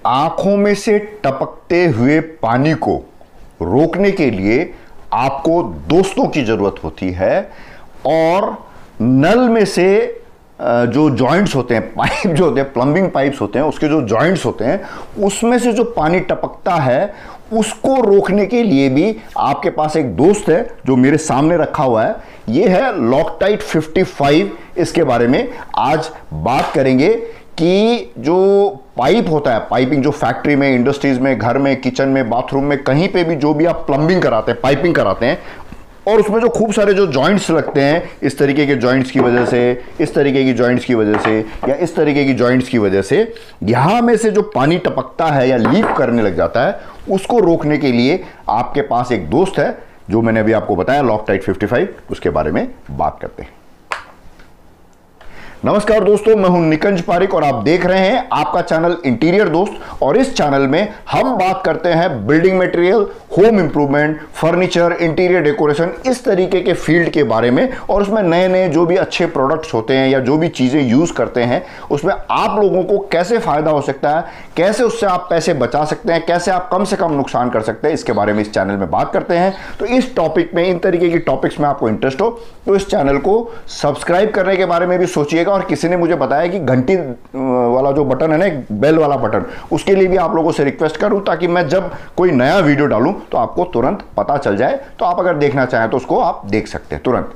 आंखों में से टपकते हुए पानी को रोकने के लिए आपको दोस्तों की जरूरत होती है और नल में से जो जॉइंट्स होते हैं, पाइप जो होते हैं, प्लम्बिंग पाइप्स होते हैं, उसके जो जॉइंट्स होते हैं उसमें से जो पानी टपकता है उसको रोकने के लिए भी आपके पास एक दोस्त है जो मेरे सामने रखा हुआ है। ये है लॉकटाइट 55। इसके बारे में आज बात करेंगे कि जो पाइप होता है, पाइपिंग जो फैक्ट्री में, इंडस्ट्रीज में, घर में, किचन में, बाथरूम में, कहीं पे भी जो भी आप प्लम्बिंग कराते हैं, पाइपिंग कराते हैं और उसमें जो खूब सारे जो जॉइंट्स लगते हैं, इस तरीके के जॉइंट्स की वजह से, इस तरीके की जॉइंट्स की वजह से या इस तरीके की जॉइंट्स की वजह से यहां में से जो पानी टपकता है या लीक करने लग जाता है, उसको रोकने के लिए आपके पास एक दोस्त है जो मैंने अभी आपको बताया, लॉकटाइट 55। उसके बारे में बात करते हैं। नमस्कार दोस्तों, मैं हूं निकंज पारिक और आप देख रहे हैं आपका चैनल इंटीरियर दोस्त। और इस चैनल में हम बात करते हैं building material, home improvement, furniture, interior decoration, इस तरीके के फील्ड के बारे में। और उसमें नए नए जो भी अच्छे प्रोडक्ट्स होते हैं या जो भी चीजें यूज करते हैं उसमें आप लोगों को कैसे फायदा हो सकता है, कैसे उससे आप पैसे बचा सकते हैं, कैसे आप कम से कम नुकसान कर सकते हैं, इसके बारे में इस चैनल में बात करते हैं। तो इस टॉपिक में, इन तरीके की टॉपिक्स में आपको इंटरेस्ट हो तो इस चैनल को सब्सक्राइब करने के बारे में भी सोचिएगा। और किसी ने मुझे बताया कि घंटी वाला जो बटन है ना, बेल वाला बटन, उसके लिए भी आप लोगों से रिक्वेस्ट करूं ताकि मैं जब कोई नया वीडियो डालूं तो आपको तुरंत पता चल जाए। तो आप अगर देखना चाहें तो उसको आप देख सकते हैं तुरंत।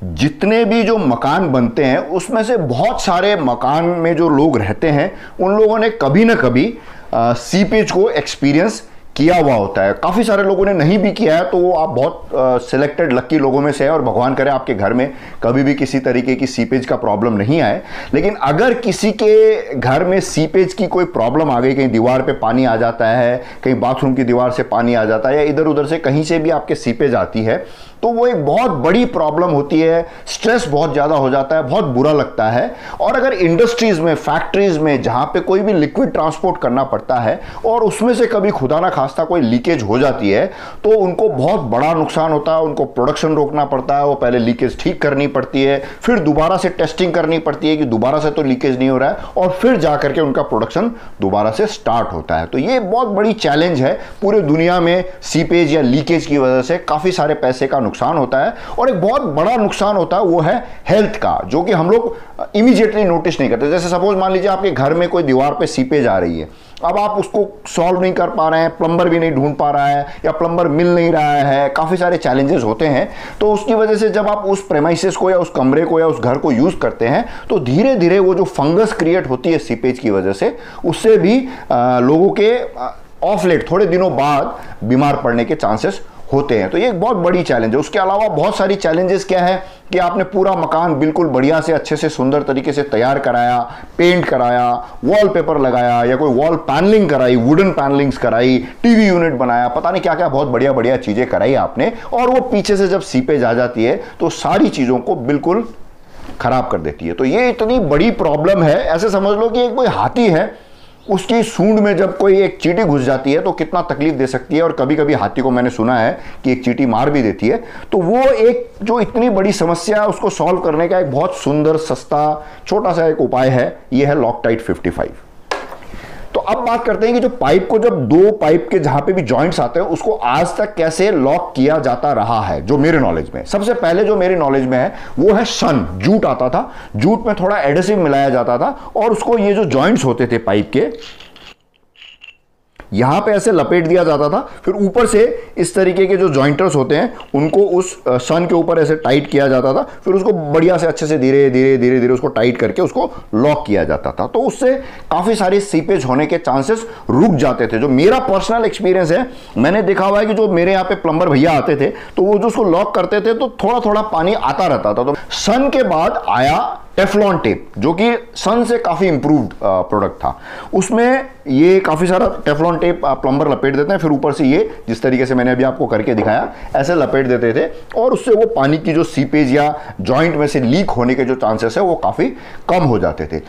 जितने भी जो मकान बनते हैं उसमें से बहुत सारे मकान में जो लोग रहते हैं उन लोगों ने कभी ना कभी सीपेज को एक्सपीरियंस किया हुआ होता है। काफ़ी सारे लोगों ने नहीं भी किया है तो वो आप बहुत सिलेक्टेड लक्की लोगों में से है और भगवान करे आपके घर में कभी भी किसी तरीके की सीपेज का प्रॉब्लम नहीं आए। लेकिन अगर किसी के घर में सीपेज की कोई प्रॉब्लम आ गई, कहीं दीवार पे पानी आ जाता है, कहीं बाथरूम की दीवार से पानी आ जाता है या इधर उधर से कहीं से भी आपके सीपेज आती है, तो वो एक बहुत बड़ी प्रॉब्लम होती है। स्ट्रेस बहुत ज़्यादा हो जाता है, बहुत बुरा लगता है। और अगर इंडस्ट्रीज में, फैक्ट्रीज में जहाँ पे कोई भी लिक्विड ट्रांसपोर्ट करना पड़ता है और उसमें से कभी खुदा ना खास्ता कोई लीकेज हो जाती है तो उनको बहुत बड़ा नुकसान होता है। उनको प्रोडक्शन रोकना पड़ता है, वो पहले लीकेज ठीक करनी पड़ती है, फिर दोबारा से टेस्टिंग करनी पड़ती है कि दोबारा से तो लीकेज नहीं हो रहा है, और फिर जा करके उनका प्रोडक्शन दोबारा से स्टार्ट होता है। तो ये बहुत बड़ी चैलेंज है पूरे दुनिया में। सीपेज या लीकेज की वजह से काफ़ी सारे पैसे का नुकसान होता है और एक बहुत बड़ा नुकसान होता है वो है हेल्थ का, जो कि हम लोग इमीडिएटली नोटिस नहीं करते। जैसे सपोज मान लीजिए आपके घर में कोई दीवार पे सीपेज आ रही है, अब आप उसको सॉल्व नहीं कर पा रहे हैं, प्लम्बर भी नहीं ढूंढ पा रहा है या प्लम्बर मिल नहीं रहा है, काफ़ी सारे चैलेंजेस होते हैं। तो उसकी वजह से जब आप उस प्रेमाइसिस को या उस कमरे को या उस घर को यूज़ करते हैं तो धीरे धीरे वो जो फंगस क्रिएट होती है सीपेज की वजह से, उससे भी लोगों के ऑफ लेट थोड़े दिनों बाद बीमार पड़ने के चांसेस होते हैं। तो ये एक बहुत बड़ी चैलेंज है। उसके अलावा बहुत सारी चैलेंजेस क्या है कि आपने पूरा मकान बिल्कुल बढ़िया से, अच्छे से, सुंदर तरीके से तैयार कराया, पेंट कराया, वॉलपेपर लगाया या कोई वॉल पैनलिंग कराई, वुडन पैनलिंग्स कराई, टीवी यूनिट बनाया, पता नहीं क्या क्या बहुत बढ़िया बढ़िया चीजें कराई आपने, और वो पीछे से जब सीपेज आ जाती है तो सारी चीजों को बिल्कुल खराब कर देती है। तो ये इतनी बड़ी प्रॉब्लम है। ऐसे समझ लो कि एक कोई हाथी है, उसकी सूंड में जब कोई एक चींटी घुस जाती है तो कितना तकलीफ दे सकती है, और कभी कभी हाथी को मैंने सुना है कि एक चींटी मार भी देती है। तो वो एक जो इतनी बड़ी समस्या है उसको सॉल्व करने का एक बहुत सुंदर, सस्ता, छोटा सा एक उपाय है, ये है लॉकटाइट 55। तो अब बात करते हैं कि जो पाइप को, जब दो पाइप के जहां पे भी जॉइंट्स आते हैं उसको आज तक कैसे लॉक किया जाता रहा है। जो मेरे नॉलेज में, सबसे पहले जो मेरी नॉलेज में है वो है सन, जूट आता था, जूट में थोड़ा एडेसिव मिलाया जाता था और उसको ये जो जॉइंट्स होते थे पाइप के, यहां पे ऐसे लपेट दिया जाता था, फिर ऊपर से इस तरीके के जो जॉइंटर्स होते हैं उनको उस सन के ऊपर ऐसे टाइट किया जाता था, फिर उसको बढ़िया से अच्छे से धीरे धीरे धीरे धीरे उसको टाइट करके उसको लॉक किया जाता था। तो उससे काफ़ी सारी सीपेज होने के चांसेस रुक जाते थे। जो मेरा पर्सनल एक्सपीरियंस है, मैंने देखा हुआ है कि जो मेरे यहाँ पे प्लम्बर भैया आते थे तो वो जो उसको लॉक करते थे तो थोड़ा थोड़ा पानी आता रहता था। तो सन के बाद आया टेफ्लॉन टेप, जो कि सन से काफ़ी इंप्रूव्ड प्रोडक्ट था। उसमें ये काफ़ी सारा टेफ्लॉन टेप प्लम्बर लपेट देते हैं, फिर ऊपर से ये जिस तरीके से मैंने अभी आपको करके दिखाया ऐसे लपेट देते थे, और उससे वो पानी की जो सीपेज या जॉइंट में से लीक होने के जो चांसेस है वो काफ़ी कम हो जाते थे।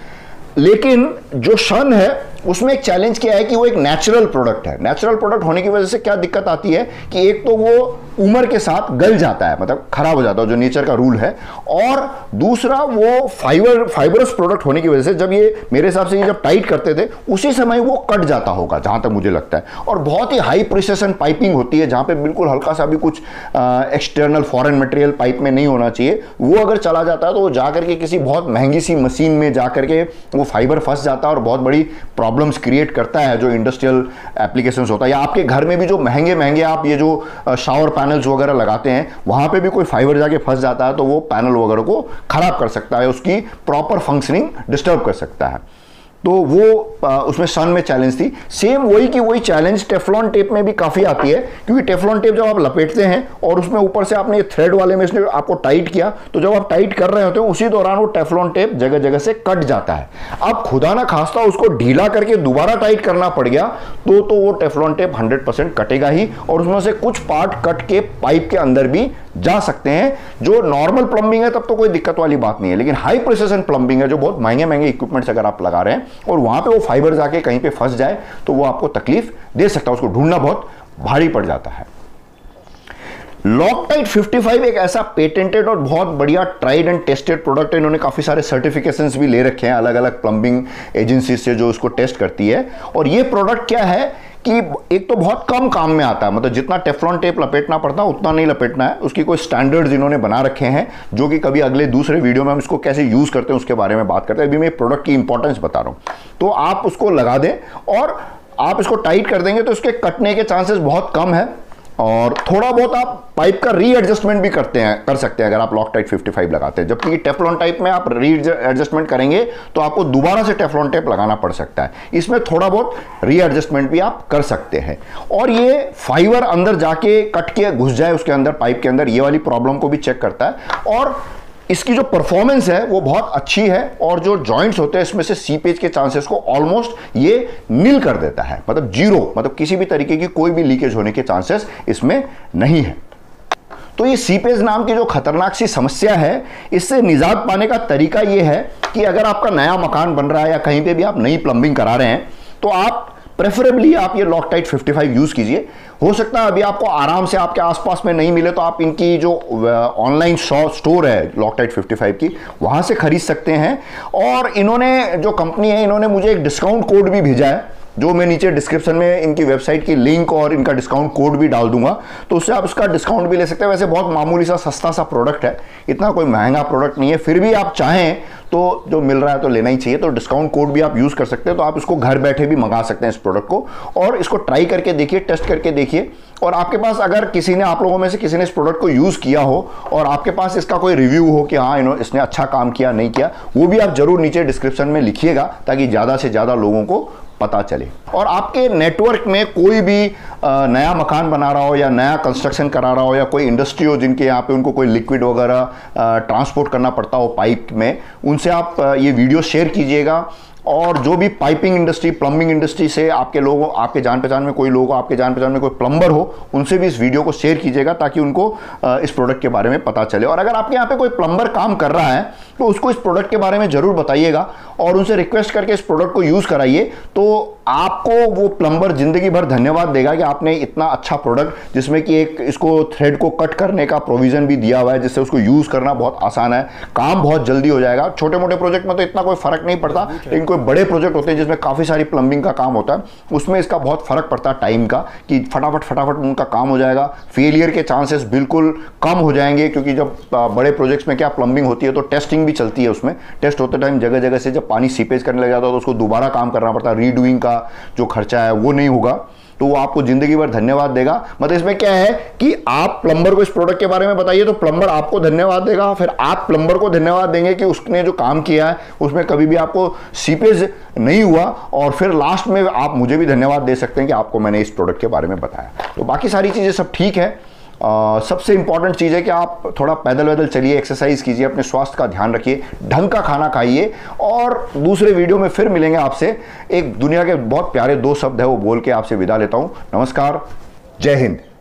लेकिन जो सन है उसमें एक चैलेंज क्या है कि वो एक नेचुरल प्रोडक्ट है। नेचुरल प्रोडक्ट होने की वजह से क्या दिक्कत आती है कि एक तो वो उम्र के साथ गल जाता है, मतलब खराब हो जाता है, जो नेचर का रूल है। और दूसरा वो फाइबरस प्रोडक्ट होने की वजह से जब ये मेरे हिसाब से ये जब टाइट करते थे उसी समय वो कट जाता होगा जहां तक मुझे लगता है। और बहुत ही हाई प्रिसिशन पाइपिंग होती है जहां पे बिल्कुल हल्का सा भी कुछ एक्सटर्नल फॉरेन मटेरियल पाइप में नहीं होना चाहिए, वो अगर चला जाता है तो वो जाकर के किसी बहुत महंगी सी मशीन में जाकर के वो फाइबर फंस जाता है और बहुत बड़ी प्रॉब्लम्स क्रिएट करता है जो इंडस्ट्रियल एप्लीकेशंस होता है। या आपके घर में भी जो महंगे महंगे आप ये जो शावर पैनल्स वगैरह लगाते हैं वहां पे भी कोई फाइबर जाके फंस जाता है तो वो पैनल वगैरह को खराब कर सकता है, उसकी प्रॉपर फंक्शनिंग डिस्टर्ब कर सकता है। तो वो उसमें सन में चैलेंज थी। सेम वही की वही चैलेंज टेफ्लॉन टेप में भी काफ़ी आती है, क्योंकि टेफ्लॉन टेप जब आप लपेटते हैं और उसमें ऊपर से आपने थ्रेड वाले में इसने आपको टाइट किया, तो जब आप टाइट कर रहे होते हैं उसी दौरान वो टेफ्लॉन टेप जगह जगह से कट जाता है। अब खुदा ना खास्ता उसको ढीला करके दोबारा टाइट करना पड़ गया तो वो टेफ्लॉन टेप 100% कटेगा ही, और उसमें से कुछ पार्ट कट के पाइप के अंदर भी जा सकते हैं। जो नॉर्मल प्लम्बिंग है तब तो कोई दिक्कत वाली बात नहीं है, लेकिन हाई प्रिसिशन प्लम्बिंग है जो बहुत महंगे महंगे इक्विपमेंट्स अगर आप लगा रहे हैं और वहां पे वो फाइबर जाके कहीं पे फंस जाए तो वो आपको तकलीफ दे सकता है, उसको ढूंढना बहुत भारी पड़ जाता है। लॉकटाइट 55 एक ऐसा पेटेंटेड और बहुत बढ़िया ट्राइड एंड टेस्टेड प्रोडक्ट है। इन्होंने काफी सारे सर्टिफिकेशंस भी ले रखे हैं अलग अलग प्लम्बिंग एजेंसी से जो उसको टेस्ट करती है। और ये प्रोडक्ट क्या है कि एक तो बहुत कम काम में आता है, मतलब जितना टेफ्लॉन टेप लपेटना पड़ता है उतना नहीं लपेटना है, उसकी कोई स्टैंडर्ड्स इन्होंने बना रखे हैं जो कि कभी अगले दूसरे वीडियो में हम इसको कैसे यूज करते हैं उसके बारे में बात करते हैं। अभी मैं प्रोडक्ट की इंपॉर्टेंस बता रहा हूं। तो आप उसको लगा दें और आप इसको टाइट कर देंगे तो इसके कटने के चांसेस बहुत कम है, और थोड़ा बहुत आप पाइप का रीएडजस्टमेंट भी कर सकते हैं अगर आप लॉकटाइट 55 लगाते हैं। जबकि टेफ्लॉन टाइप में आप रीएडजस्टमेंट करेंगे तो आपको दोबारा से टेफ्लॉन टेप लगाना पड़ सकता है, इसमें थोड़ा बहुत रीएडजस्टमेंट भी आप कर सकते हैं। और ये फाइबर अंदर जाके कट के घुस जाए उसके अंदर पाइप के अंदर, ये वाली प्रॉब्लम को भी चेक करता है। और इसकी जो परफॉर्मेंस है वो बहुत अच्छी है, और जो जॉइंट्स होते हैं इसमें से सीपेज के चांसेस को ऑलमोस्ट ये नील कर देता है, मतलब जीरो, मतलब किसी भी तरीके की कोई भी लीकेज होने के चांसेस इसमें नहीं है। तो ये सीपेज नाम की जो खतरनाक सी समस्या है, इससे निजात पाने का तरीका ये है कि अगर आपका नया मकान बन रहा है या कहीं पे भी आप नई प्लम्बिंग करा रहे हैं तो आप प्रेफरेबली आप ये लॉकटाइट 55 यूज कीजिए। हो सकता है अभी आपको आराम से आपके आसपास में नहीं मिले तो आप इनकी जो ऑनलाइन स्टोर है लॉकटाइट 55 की वहां से खरीद सकते हैं। और इन्होंने जो कंपनी है इन्होंने मुझे एक डिस्काउंट कोड भी भेजा है जो मैं नीचे डिस्क्रिप्शन में इनकी वेबसाइट की लिंक और इनका डिस्काउंट कोड भी डाल दूंगा, तो उससे आप उसका डिस्काउंट भी ले सकते हैं। वैसे बहुत मामूली सा सस्ता सा प्रोडक्ट है, इतना कोई महंगा प्रोडक्ट नहीं है, फिर भी आप चाहें तो जो मिल रहा है तो लेना ही चाहिए। तो डिस्काउंट कोड भी आप यूज कर सकते हैं, तो आप इसको घर बैठे भी मंगा सकते हैं इस प्रोडक्ट को, और इसको ट्राई करके देखिए, टेस्ट करके देखिए। और आपके पास अगर किसी ने, आप लोगों में से किसी ने इस प्रोडक्ट को यूज किया हो और आपके पास इसका कोई रिव्यू हो कि हाँ इसने अच्छा काम किया नहीं किया, वो भी आप जरूर नीचे डिस्क्रिप्शन में लिखिएगा ताकि ज्यादा से ज्यादा लोगों को पता चले। और आपके नेटवर्क में कोई भी नया मकान बना रहा हो या नया कंस्ट्रक्शन करा रहा हो या कोई इंडस्ट्री हो जिनके यहाँ पे उनको कोई लिक्विड वगैरह ट्रांसपोर्ट करना पड़ता हो पाइप में, उनसे आप ये वीडियो शेयर कीजिएगा। और जो भी पाइपिंग इंडस्ट्री, प्लम्बिंग इंडस्ट्री से आपके लोगों, आपके जान पहचान में कोई लोग, आपके जान पहचान में कोई प्लम्बर हो, उनसे भी इस वीडियो को शेयर कीजिएगा ताकि उनको इस प्रोडक्ट के बारे में पता चले। और अगर आपके यहाँ पे कोई प्लम्बर काम कर रहा है तो उसको इस प्रोडक्ट के बारे में जरूर बताइएगा और उनसे रिक्वेस्ट करके इस प्रोडक्ट को यूज कराइए, तो आपको वो प्लम्बर जिंदगी भर धन्यवाद देगा कि आपने इतना अच्छा प्रोडक्ट, जिसमें कि एक इसको थ्रेड को कट करने का प्रोविजन भी दिया हुआ है जिससे उसको यूज करना बहुत आसान है, काम बहुत जल्दी हो जाएगा। छोटे मोटे प्रोजेक्ट में तो इतना कोई फर्क नहीं पड़ता, लेकिन कोई बड़े प्रोजेक्ट होते हैं जिसमें काफी सारी प्लम्बिंग का काम होता है, उसमें इसका बहुत फर्क पड़ता है टाइम का, कि फटाफट फटाफट उनका काम हो जाएगा, फेलियर के चांसेस बिल्कुल कम हो जाएंगे। क्योंकि जब बड़े प्रोजेक्ट्स में क्या प्लम्बिंग होती है तो टेस्टिंग भी चलती है, उसमें टेस्ट होते टाइम जगह जगह से जब पानी सीपेज करने लग जाता है तो उसको दोबारा काम करना पड़ता है, रीडूइंग का जो खर्चा है वो नहीं होगा, तो वो आपको जिंदगी भर धन्यवाद देगा। मतलब इसमें क्या है कि आप प्लम्बर को इस प्रोडक्ट के बारे में बताइए तो प्लम्बर आपको धन्यवाद देगा, फिर आप प्लम्बर को धन्यवाद देंगे कि उसने जो काम किया है उसमें कभी भी आपको सीपेज नहीं हुआ, और फिर लास्ट में आप मुझे भी धन्यवाद दे सकते हैं कि आपको मैंने इस प्रोडक्ट के बारे में बताया। तो बाकी सारी चीजें सब ठीक है। सबसे इंपॉर्टेंट चीज़ है कि आप थोड़ा पैदल वैदल चलिए, एक्सरसाइज कीजिए, अपने स्वास्थ्य का ध्यान रखिए, ढंग का खाना खाइए। और दूसरे वीडियो में फिर मिलेंगे आपसे। एक दुनिया के बहुत प्यारे 2 शब्द है वो बोल के आपसे विदा लेता हूं। नमस्कार, जय हिंद।